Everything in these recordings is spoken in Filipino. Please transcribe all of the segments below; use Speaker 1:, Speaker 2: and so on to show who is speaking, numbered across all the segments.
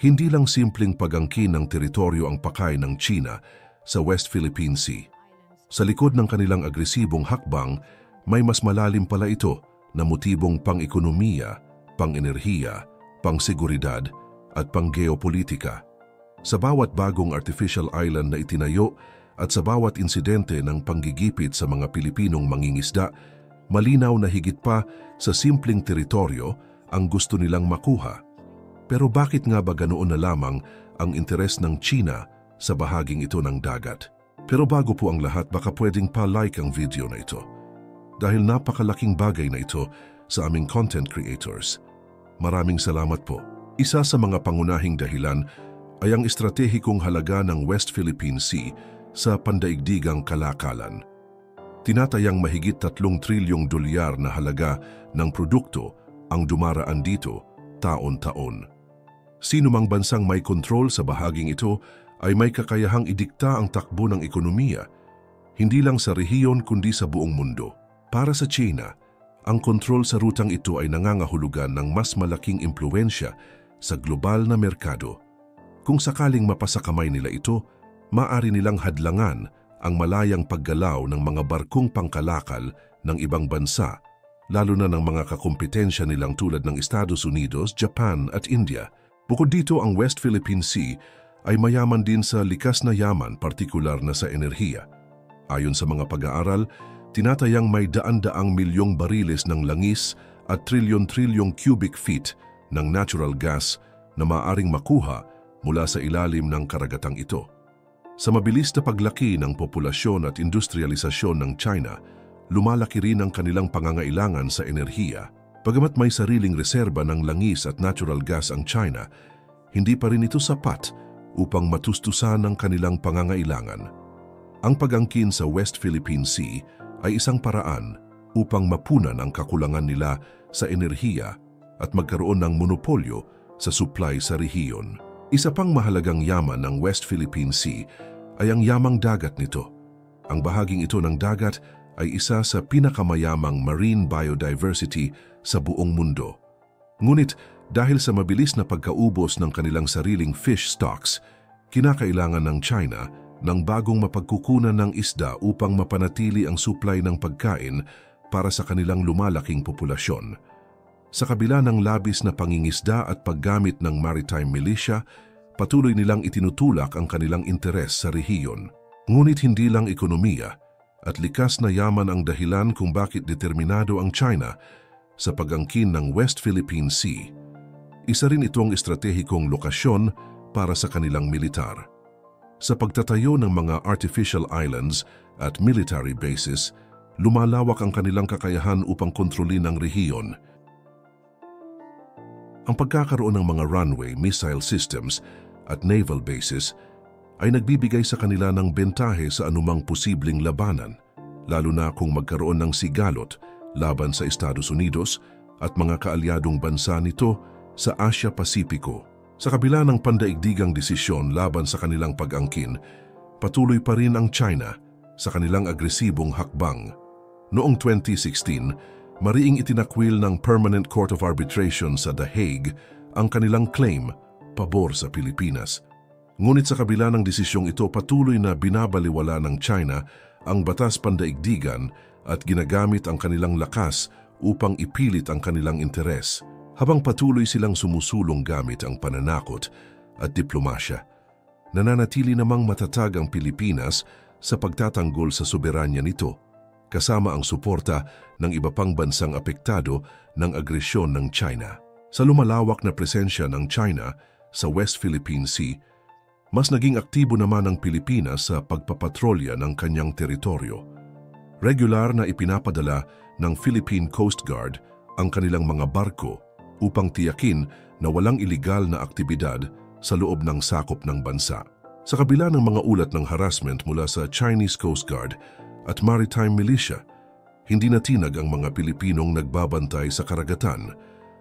Speaker 1: Hindi lang simpleng pag-angkin ng teritoryo ang pakay ng China sa West Philippine Sea. Sa likod ng kanilang agresibong hakbang, may mas malalim pala ito na motibong pang-ekonomiya, pang-enerhiya, pang-seguridad at pang-geopolitika. Sa bawat bagong artificial island na itinayo at sa bawat insidente ng panggigipit sa mga Pilipinong mangingisda, malinaw na higit pa sa simpleng teritoryo ang gusto nilang makuha. Pero bakit nga ba ganoon na lamang ang interes ng China sa bahaging ito ng dagat? Pero bago po ang lahat, baka pwedeng pa-like ang video na ito. Dahil napakalaking bagay na ito sa aming content creators. Maraming salamat po. Isa sa mga pangunahing dahilan ay ang estratehikong halaga ng West Philippine Sea sa pandaigdigang kalakalan. Tinatayang mahigit 3 trilyong dolyar na halaga ng produkto ang dumaraan dito taon-taon. Sino mang bansang may kontrol sa bahaging ito ay may kakayahang idikta ang takbo ng ekonomiya, hindi lang sa rehiyon kundi sa buong mundo. Para sa China, ang kontrol sa rutang ito ay nangangahulugan ng mas malaking impluwensya sa global na merkado. Kung sakaling mapasakamay nila ito, maaari nilang hadlangan ang malayang paggalaw ng mga barkong pangkalakal ng ibang bansa, lalo na ng mga kakumpetensya nilang tulad ng Estados Unidos, Japan at India. Bukod dito, ang West Philippine Sea ay mayaman din sa likas na yaman, partikular na sa enerhiya. Ayon sa mga pag-aaral, tinatayang may daan-daang milyong bariles ng langis at trilyon-trilyong cubic feet ng natural gas na maaaring makuha mula sa ilalim ng karagatang ito. Sa mabilis na paglaki ng populasyon at industrialisasyon ng China, lumalaki rin ang kanilang pangangailangan sa enerhiya. Bagamat may sariling reserba ng langis at natural gas ang China, hindi pa rin ito sapat upang matustusan ang kanilang pangangailangan. Ang pag-angkin sa West Philippine Sea ay isang paraan upang mapunan ang kakulangan nila sa enerhiya at magkaroon ng monopolyo sa supply sa rehiyon. Isa pang mahalagang yaman ng West Philippine Sea ay ang yamang dagat nito. Ang bahaging ito ng dagat ay isa sa pinakamayamang marine biodiversity sa buong mundo. Ngunit dahil sa mabilis na pagkaubos ng kanilang sariling fish stocks, kinakailangan ng China ng bagong mapagkukunan ng isda upang mapanatili ang supply ng pagkain para sa kanilang lumalaking populasyon. Sa kabila ng labis na pangingisda at paggamit ng maritime militia, patuloy nilang itinutulak ang kanilang interes sa rehiyon. Ngunit hindi lang ekonomiya at likas na yaman ang dahilan kung bakit determinado ang China sa pag-angkin ng West Philippine Sea. Isa rin itong estratehikong lokasyon para sa kanilang militar. Sa pagtatayo ng mga artificial islands at military bases, lumalawak ang kanilang kakayahan upang kontrolin ang rehiyon. Ang pagkakaroon ng mga runway, missile systems at naval bases ay nagbibigay sa kanila ng bentahe sa anumang posibleng labanan, lalo na kung magkaroon ng sigalot laban sa Estados Unidos at mga kaalyadong bansa nito sa Asia-Pasipiko. Sa kabila ng pandaigdigang desisyon laban sa kanilang pag-angkin, patuloy pa rin ang China sa kanilang agresibong hakbang. Noong 2016, mariing itinakwil ng Permanent Court of Arbitration sa The Hague ang kanilang claim pabor sa Pilipinas. Ngunit sa kabila ng desisyong ito, patuloy na binabaliwala ng China ang batas pandaigdigan at ginagamit ang kanilang lakas upang ipilit ang kanilang interes, habang patuloy silang sumusulong gamit ang pananakot at diplomasya. Nananatili namang matatag ang Pilipinas sa pagtatanggol sa soberanya nito, kasama ang suporta ng iba pang bansang apektado ng agresyon ng China. Sa lumalawak na presensya ng China sa West Philippine Sea, mas naging aktibo naman ang Pilipinas sa pagpapatrolya ng kanyang teritoryo. Regular na ipinapadala ng Philippine Coast Guard ang kanilang mga barko upang tiyakin na walang iligal na aktibidad sa loob ng sakop ng bansa. Sa kabila ng mga ulat ng harassment mula sa Chinese Coast Guard at Maritime Militia, hindi natinag ang mga Pilipinong nagbabantay sa karagatan.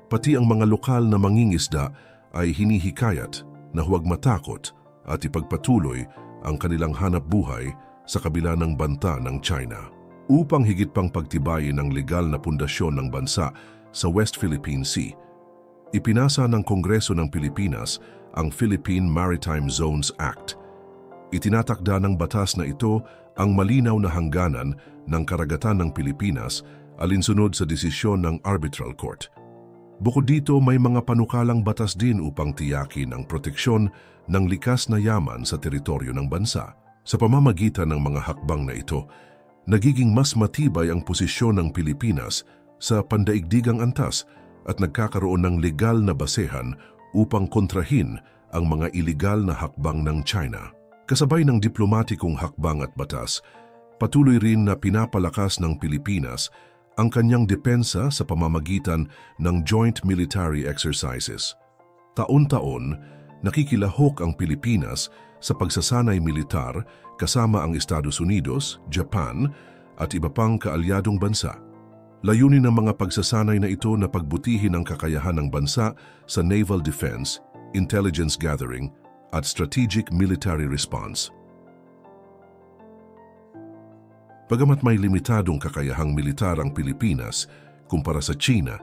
Speaker 1: Pati ang mga lokal na mangingisda ay hinihikayat na huwag matakot at ipagpatuloy ang kanilang hanap buhay sa kabila ng banta ng China. Upang higit pang pagtibayin ang legal na pundasyon ng bansa sa West Philippine Sea, Ipinasa ng Kongreso ng Pilipinas ang Philippine Maritime Zones Act. Itinatakda ng batas na ito ang malinaw na hangganan ng karagatan ng Pilipinas alinsunod sa desisyon ng Arbitral Court. Bukod dito, may mga panukalang batas din upang tiyakin ang proteksyon ng likas na yaman sa teritoryo ng bansa. Sa pamamagitan ng mga hakbang na ito, nagiging mas matibay ang posisyon ng Pilipinas sa pandaigdigang antas at nagkakaroon ng legal na basehan upang kontrahin ang mga iligal na hakbang ng China. Kasabay ng diplomatikong hakbang at batas, patuloy rin na pinapalakas ng Pilipinas ang kanyang depensa sa pamamagitan ng joint military exercises. Taon-taon, nakikilahok ang Pilipinas sa pagsasanay militar kasama ang Estados Unidos, Japan at iba pang kaalyadong bansa. Layunin ng mga pagsasanay na ito na pagbutihin ang kakayahan ng bansa sa naval defense, intelligence gathering at strategic military response. Bagamat may limitadong kakayahang militar ang Pilipinas kumpara sa China,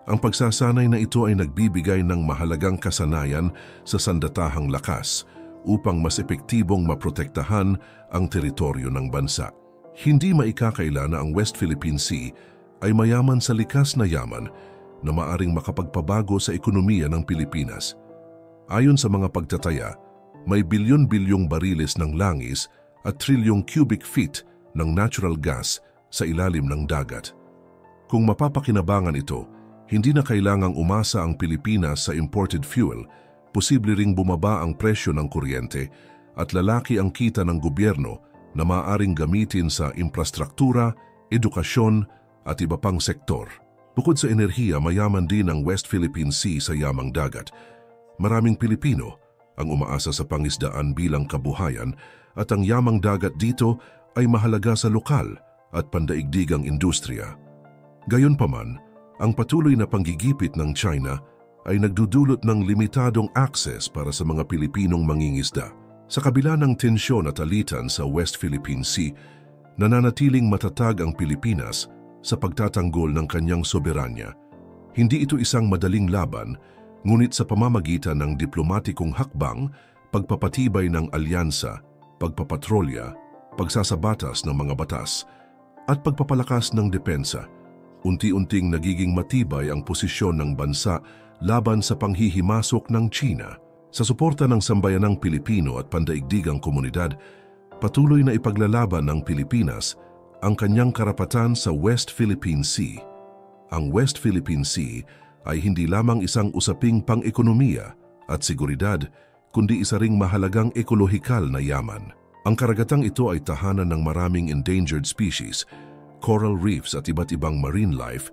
Speaker 1: ang pagsasanay na ito ay nagbibigay ng mahalagang kasanayan sa sandatahang lakas upang mas epektibong maprotektahan ang teritoryo ng bansa. Hindi maikakaila na ang West Philippine Sea ay mayaman sa likas na yaman na maaring makapagpabago sa ekonomiya ng Pilipinas. Ayon sa mga pagtataya, may bilyon-bilyong bariles ng langis at trilyong cubic feet ng natural gas sa ilalim ng dagat. Kung mapapakinabangan ito, hindi na kailangang umasa ang Pilipinas sa imported fuel, posible ring bumaba ang presyo ng kuryente at lalaki ang kita ng gobyerno na maaaring gamitin sa infrastruktura, edukasyon at iba pang sektor. Bukod sa enerhiya, mayaman din ang West Philippine Sea sa yamang dagat. Maraming Pilipino ang umaasa sa pangisdaan bilang kabuhayan at ang yamang dagat dito ay mahalaga sa lokal at pandaigdigang industriya. Gayunpaman, ang patuloy na panggigipit ng China ay nagdudulot ng limitadong access para sa mga Pilipinong mangingisda. Sa kabila ng tensyon at alitan sa West Philippine Sea, nananatiling matatag ang Pilipinas sa pagtatanggol ng kanyang soberanya. Hindi ito isang madaling laban, ngunit sa pamamagitan ng diplomatikong hakbang, pagpapatibay ng alyansa, pagpapatrolya, pagsasabatas ng mga batas, at pagpapalakas ng depensa, unti-unting nagiging matibay ang posisyon ng bansa laban sa panghihimasok ng China. Sa suporta ng sambayanang Pilipino at pandaigdigang komunidad, patuloy na ipaglalaban ng Pilipinas ang kanyang karapatan sa West Philippine Sea. Ang West Philippine Sea ay hindi lamang isang usaping pang-ekonomiya at seguridad, kundi isa ring mahalagang ekolohikal na yaman. Ang karagatang ito ay tahanan ng maraming endangered species, coral reefs at iba't ibang marine life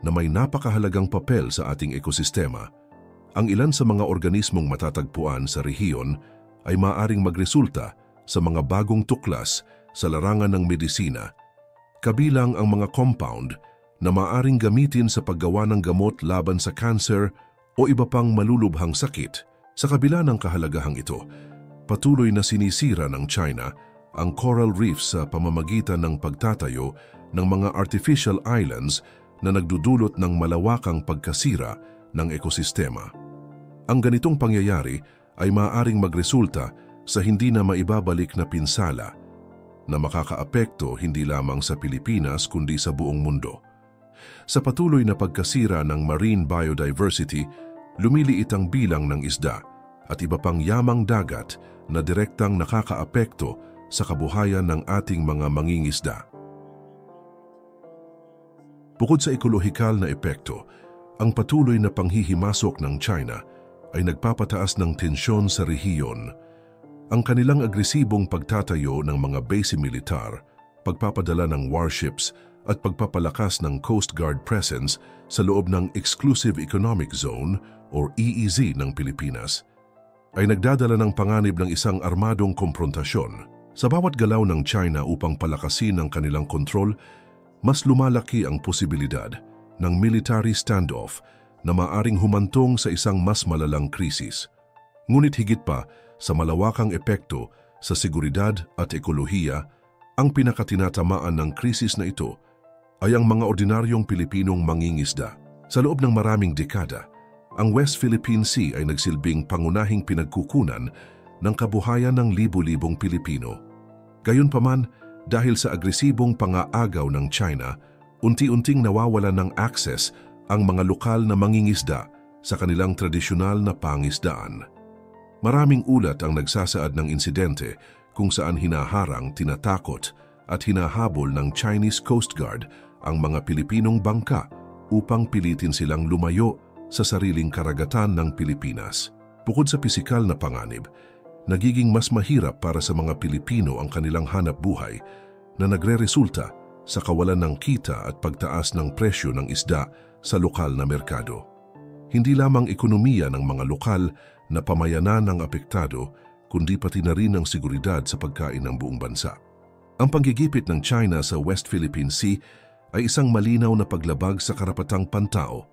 Speaker 1: na may napakahalagang papel sa ating ekosistema. Ang ilan sa mga organismong matatagpuan sa rehiyon ay maaaring magresulta sa mga bagong tuklas sa larangan ng medisina, kabilang ang mga compound na maaaring gamitin sa paggawa ng gamot laban sa cancer o iba pang malulubhang sakit. Sa kabila ng kahalagahang ito, patuloy na sinisira ng China ang coral reefs sa pamamagitan ng pagtatayo ng mga artificial islands na nagdudulot ng malawakang pagkasira ng ekosistema. Ang ganitong pangyayari ay maaaring magresulta sa hindi na maibabalik na pinsala na makakaapekto hindi lamang sa Pilipinas kundi sa buong mundo. Sa patuloy na pagkasira ng marine biodiversity, lumiliit ang bilang ng isda at iba pang yamang dagat na direktang nakakaapekto sa kabuhayan ng ating mga mangingisda. Bukod sa ekolohikal na epekto, ang patuloy na panghihimasok ng China ay nagpapataas ng tensyon sa rehiyon. Ang kanilang agresibong pagtatayo ng mga base militar, pagpapadala ng warships at pagpapalakas ng Coast Guard presence sa loob ng Exclusive Economic Zone o EEZ ng Pilipinas ay nagdadala ng panganib ng isang armadong komprontasyon. Sa bawat galaw ng China upang palakasin ang kanilang kontrol, mas lumalaki ang posibilidad ng military standoff na maaring humantong sa isang mas malalang krisis. Ngunit higit pa sa malawakang epekto sa seguridad at ekolohiya, ang pinakatinatamaan ng krisis na ito ay ang mga ordinaryong Pilipinong mangingisda. Sa loob ng maraming dekada, ang West Philippine Sea ay nagsilbing pangunahing pinagkukunan ng kabuhayan ng libu-libong Pilipino. Gayunpaman, dahil sa agresibong pangaagaw ng China, unti-unting nawawalan ng access ang mga lokal na mangingisda sa kanilang tradisyonal na pangisdaan. Maraming ulat ang nagsasaad ng insidente kung saan hinaharang, tinatakot at hinahabol ng Chinese Coast Guard ang mga Pilipinong bangka upang pilitin silang lumayo sa sariling karagatan ng Pilipinas. Bukod sa pisikal na panganib, nagiging mas mahirap para sa mga Pilipino ang kanilang hanap buhay na nagreresulta sa kawalan ng kita at pagtaas ng presyo ng isda sa lokal na merkado. Hindi lamang ekonomiya ng mga lokal na pamayanan ang apektado, kundi pati na rin ang seguridad sa pagkain ng buong bansa. Ang panggigipit ng China sa West Philippine Sea ay isang malinaw na paglabag sa karapatang pantao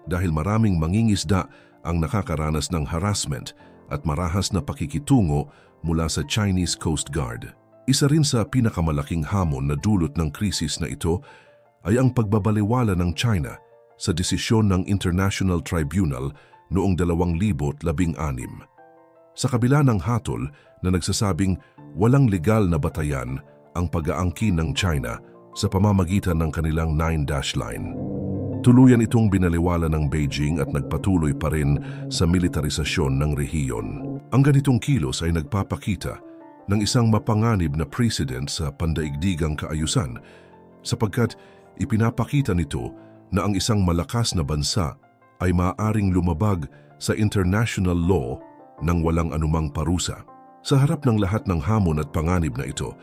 Speaker 1: dahil maraming mangingisda ang nakakaranas ng harassment at marahas na pakikitungo mula sa Chinese Coast Guard. Isa rin sa pinakamalaking hamon na dulot ng krisis na ito ay ang pagbabaliwala ng China sa desisyon ng International Tribunal noong 2016. Sa kabila ng hatol na nagsasabing walang legal na batayan ang pag-aangkin ng China sa pamamagitan ng kanilang 9-dash line. Tuluyan itong binaliwala ng Beijing at nagpatuloy pa rin sa militarisasyon ng rehiyon. Ang ganitong kilos ay nagpapakita ng isang mapanganib na precedent sa pandaigdigang kaayusan sapagkat ipinapakita nito na ang isang malakas na bansa ay maaaring lumabag sa international law nang walang anumang parusa. Sa harap ng lahat ng hamon at panganib na ito,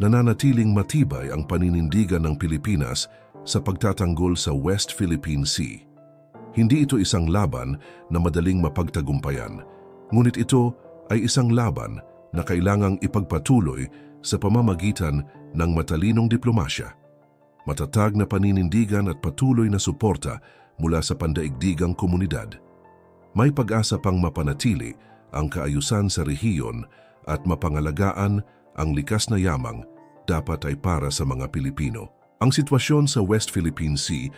Speaker 1: nananatiling matibay ang paninindigan ng Pilipinas sa pagtatanggol sa West Philippine Sea. Hindi ito isang laban na madaling mapagtagumpayan, ngunit ito ay isang laban na kailangang ipagpatuloy sa pamamagitan ng matalinong diplomasya, matatag na paninindigan at patuloy na suporta mula sa pandaigdigang komunidad. May pag-asa pang mapanatili ang kaayusan sa rehiyon at mapangalagaan ang likas na yamang dapat ay para sa mga Pilipino. Ang sitwasyon sa West Philippine Sea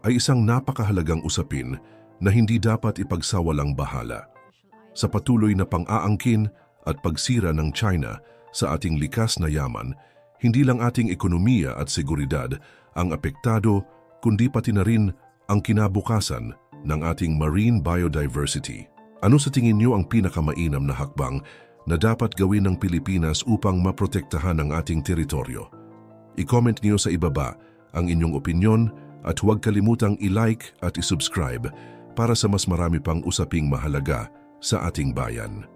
Speaker 1: ay isang napakahalagang usapin na hindi dapat ipagsawalang bahala. Sa patuloy na pang-aangkin at pagsira ng China sa ating likas na yaman, hindi lang ating ekonomiya at seguridad ang apektado, kundi pati na rin ang kinabukasan ng ating marine biodiversity. Ano sa tingin niyo ang pinakamainam na hakbang na dapat gawin ng Pilipinas upang maprotektahan ang ating teritoryo? I-comment niyo sa ibaba ang inyong opinyon at huwag kalimutang i-like at i-subscribe para sa mas marami pang usaping mahalaga sa ating bayan.